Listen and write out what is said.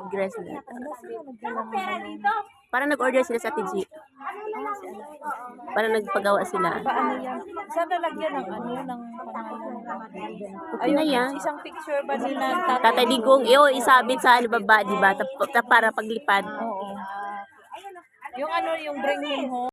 Grace na. Parang nag-order sila sa TG. Parang nagpagawa sila. Paano yan? Saan nalagyan ng ano, ng pangalan? Okay na yan. Isang picture ba nila Tatay Digong, isabit sa baba, di ba? Para paglipad. Oo. Yung ano, yung bring him home.